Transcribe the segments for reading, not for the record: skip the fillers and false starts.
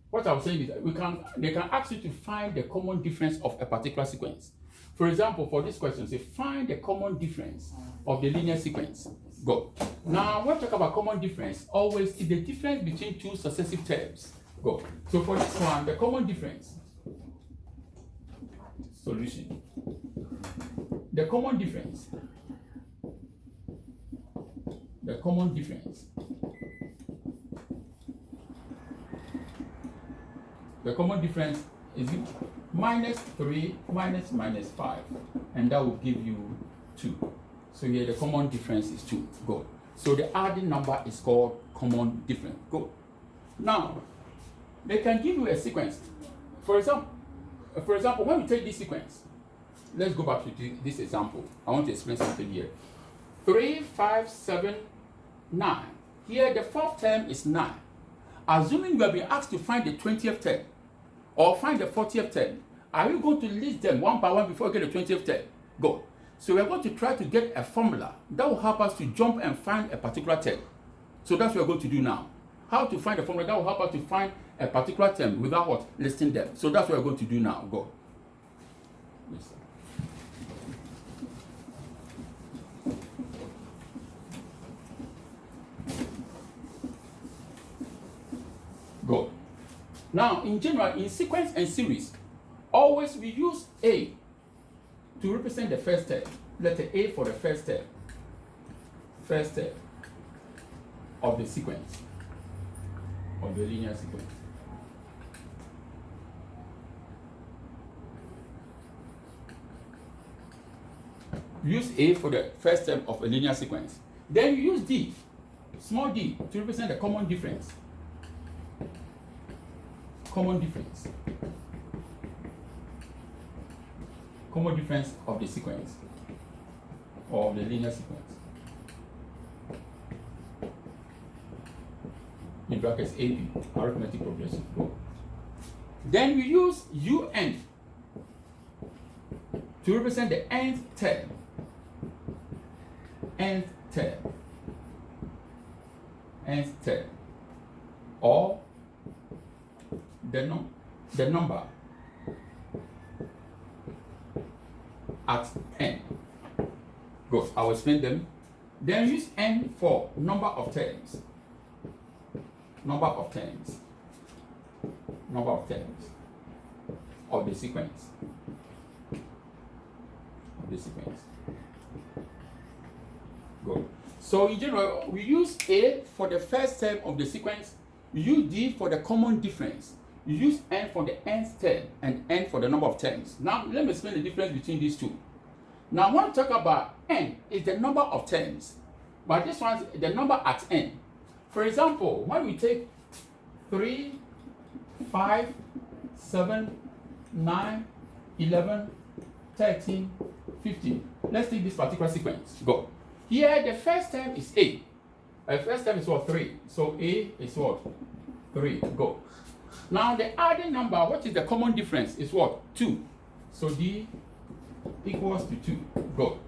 what I was saying is that they can ask you to find the common difference of a particular sequence. For example, for this question, say find the common difference of the linear sequence. Go. Now, when we talk about common difference, always is the difference between two successive terms. Go. So for this one, the common difference, solution. The common difference. The common difference. The common difference is minus 3 minus minus 5, and that will give you 2. So here the common difference is 2. Go. So the adding number is called common difference. Go. Now, they can give you a sequence. For example, when we take this sequence, let's go back to this example. I want to explain something here. 3, 5, 7, 9. Here the fourth term is 9. Assuming you have been asked to find the 20th term or find the 40th term, are you going to list them one by one before you get the 20th term? Go. So we're going to try to get a formula that will help us to jump and find a particular term. So that's what we're going to do now. How to find a formula that will help us to find a particular term without what? Listing them. So that's what we're going to do now. Go. Yes, sir. Go. Now, in general, in sequence and series, always we use A to represent the first term. Letter A for the first term. First term of the sequence, of the linear sequence. Use A for the first term of a linear sequence. Then you use D, small d, to represent the common difference. Common difference. Common difference of the sequence or of the linear sequence. In brackets AB, arithmetic progression. Go. Then we use UN to represent the nth term. Nth term. Nth term. Or the number at n. Go. I will explain them. Then use n for number of terms. Number of terms. Number of terms of the sequence. Of the sequence. Go. So in general, we use A for the first term of the sequence. We use D for the common difference. You use n for the nth term and n for the number of terms. Now, let me explain the difference between these two. Now, when we talk about n, is the number of terms, but this one is the number at n. For example, when we take 3, 5, 7, 9, 11, 13, 15. Let's take this particular sequence. Go. Here, the first term is A. The first term is what? 3. So A is what? 3. Go. Now, the adding number, what is the common difference? Is what? 2. So D equals to 2. Go.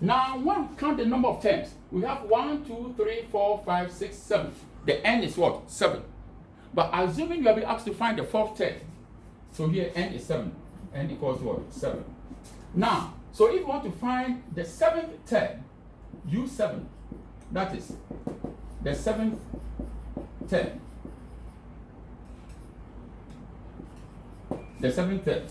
Now, when we count the number of terms, we have 1, 2, 3, 4, 5, 6, 7. The n is what? 7. But assuming you have been asked to find the fourth term, so here n is 7. N equals what? 7. Now, so if you want to find the 7th term, use 7. That is the 7th term. The 7th term.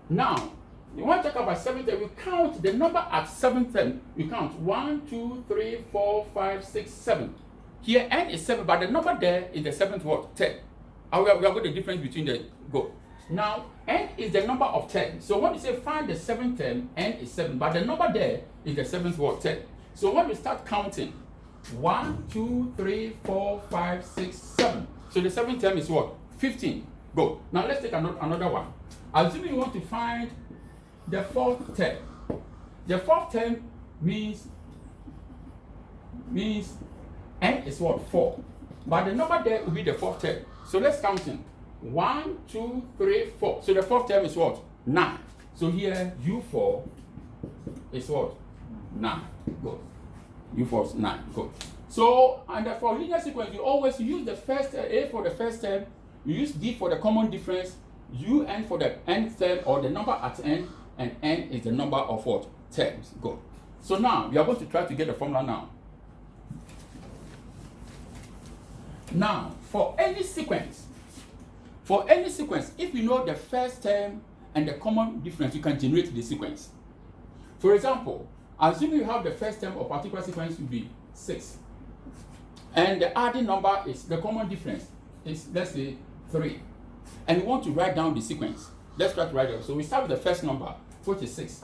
Now, you want to talk about 7th term, we count the number at 7th term. We count 1, 2, 3, 4, 5, 6, 7. Here n is 7, but the number there is the 7th what? 10. And we have got the difference between the go. Now, n is the number of 10. So when you say find the 7th term, n is 7, but the number there is the 7th what? 10. So when we start counting, 1, 2, 3, 4, 5, 6, 7. So the 7th term is what? 15. Go. Now let's take another one. Assuming you want to find the 4th term. The 4th term means n is what? 4. But the number there will be the 4th term. So let's count in. 1, 2, 3, 4. So the 4th term is what? 9. So here U4 is what? 9. Go. U4 is 9. Go. So, and for linear sequence, you always use the first A for the first term. You use D for the common difference, UN for the nth term or the number at n, and n is the number of what? Terms. Go. So now we are going to try to get the formula now. Now, for any sequence, if you know the first term and the common difference, you can generate the sequence. For example, assuming you have the first term of a particular sequence will be 6, and the adding number is the common difference is, let's say, 3, and we want to write down the sequence. Let's try to write it. So we start with the first number, which is 6.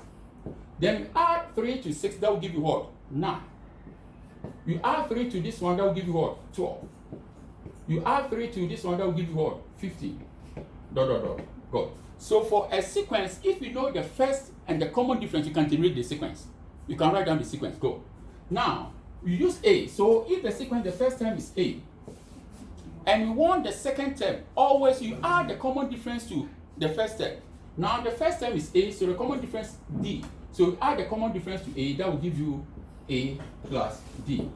Then we add 3 to 6, that will give you what? 9. You add 3 to this one, that will give you what? 12. You add 3 to this one, that will give you what? 15. Go. So for a sequence, if you know the first and the common difference, you can generate the sequence. You can write down the sequence. Go. Now, you use A. So if the sequence, the first term is A, and you want the second term, always you add the common difference to the first term. Now the first term is A, so the common difference D. So you add the common difference to A, that will give you A plus D.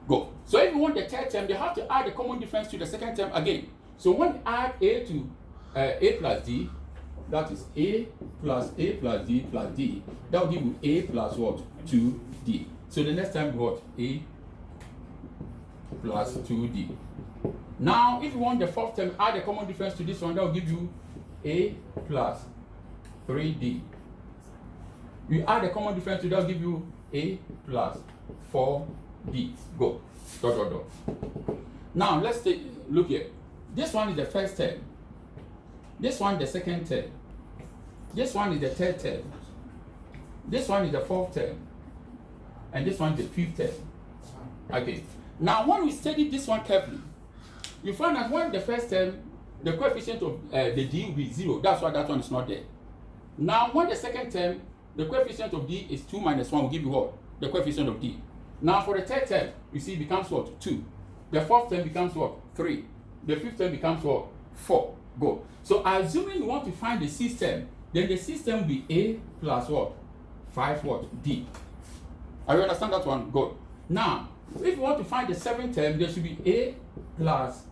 Go. So if you want the third term, they have to add the common difference to the second term again. So when you add A to A plus D, that is A plus D plus D, that will give you A plus what? 2D. So the next time what? A plus 2D. Now if you want the fourth term, add the common difference to this one, that will give you A plus 3D. You add the common difference to that will give you A plus 4D. Go. Now let's look here. This one is the first term. This one the second term. This one is the third term. This one is the fourth term. And this one is the fifth term. Okay. Now when we study this one carefully, you find that when the first term, the coefficient of the D will be 0. That's why that one is not there. Now when the second term, the coefficient of D is 2 minus 1 will give you what? The coefficient of D. Now for the third term, you see it becomes what? 2. The fourth term becomes what? 3. The fifth term becomes what? 4. Go. So assuming you want to find the sixth term, then the sixth term will be A plus what? 5 what? D. Are you understand that one? Go. Now, if you want to find the seventh term, there should be A plus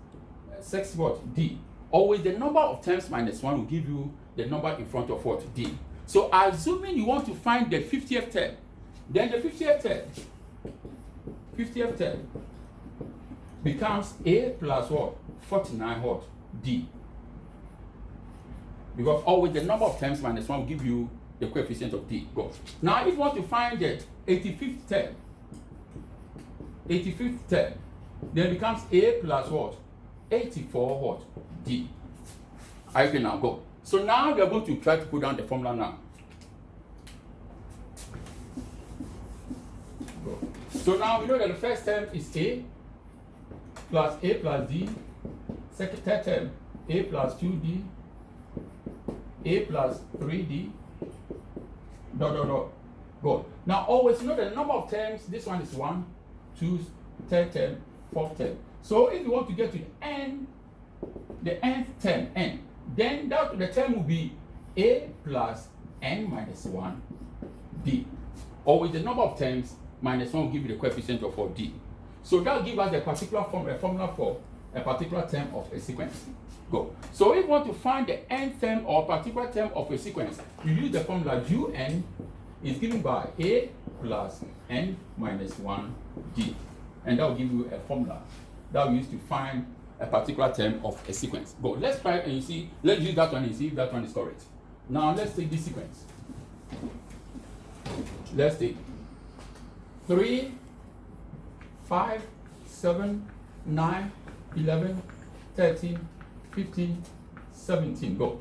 6 what? D. Always the number of terms minus 1 will give you the number in front of what? D. So assuming you want to find the 50th term, then the 50th term becomes A plus what? 49 what? D. Because always the number of terms minus 1 will give you the coefficient of D. Go. Now if you want to find the 85th term, then it becomes A plus what? 84 what? D. I can now go. So now we are going to try to put down the formula now. Go. So now we know that the first term is A plus D. Second third term, A plus 2D, A plus 3D, Go. Now always know the number of terms, this one is 1, 2, third term, fourth term. So if you want to get to the nth term, n, then that the term will be A plus n minus 1 D. Always the number of terms minus 1 will give you the coefficient of 4D. So that will give us the particular formula for a particular term of a sequence. Go. So if you want to find the nth term or particular term of a sequence, you use the formula UN is given by A plus n minus 1 D. And that will give you a formula that we use to find a particular term of a sequence. Go. Let's try and you see, let's use that one and see if that one is correct. Now let's take this sequence. Let's take 3, 5, 7, 9, 11, 13, 15, 17. Go.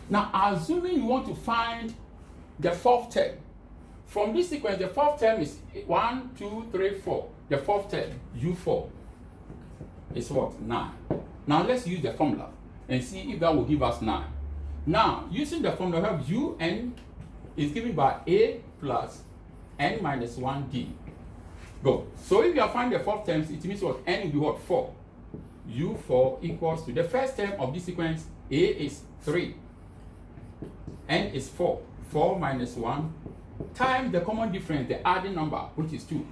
Now assuming you want to find the fourth term. From this sequence, the fourth term is 1, 2, 3, 4. The fourth term, U4, is what? 9. Now let's use the formula and see if that will give us 9. Now, using the formula, we have UN is given by A plus n minus 1D. Go. So if you are finding the fourth terms, it means what? N will be what? 4. U4 equals to the first term of this sequence, A is 3. N is 4. 4 minus 1 times the common difference, the adding number, which is 2.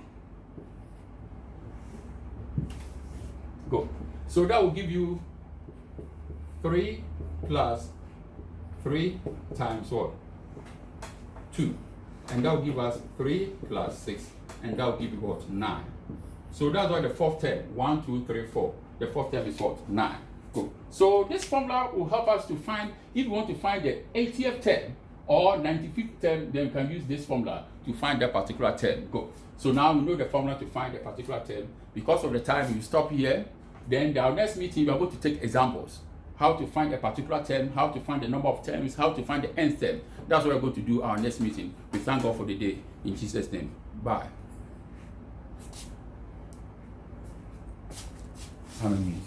Go. So that will give you 3 plus 3 times what? 2. And that will give us 3 plus 6. And that will give you what? 9. So that's why the fourth term, 1, 2, 3, 4. The fourth term is what? 9. Good. So this formula will help us to find, if you want to find the 80th term or 95th term, then you can use this formula to find that particular term. Go. So now we know the formula to find the particular term. Because of the time, you stop here. Then our next meeting, we are going to take examples. How to find a particular term, how to find the number of terms, how to find the nth term. That's what we're going to do our next meeting. We thank God for the day. In Jesus' name. Bye. How many minutes?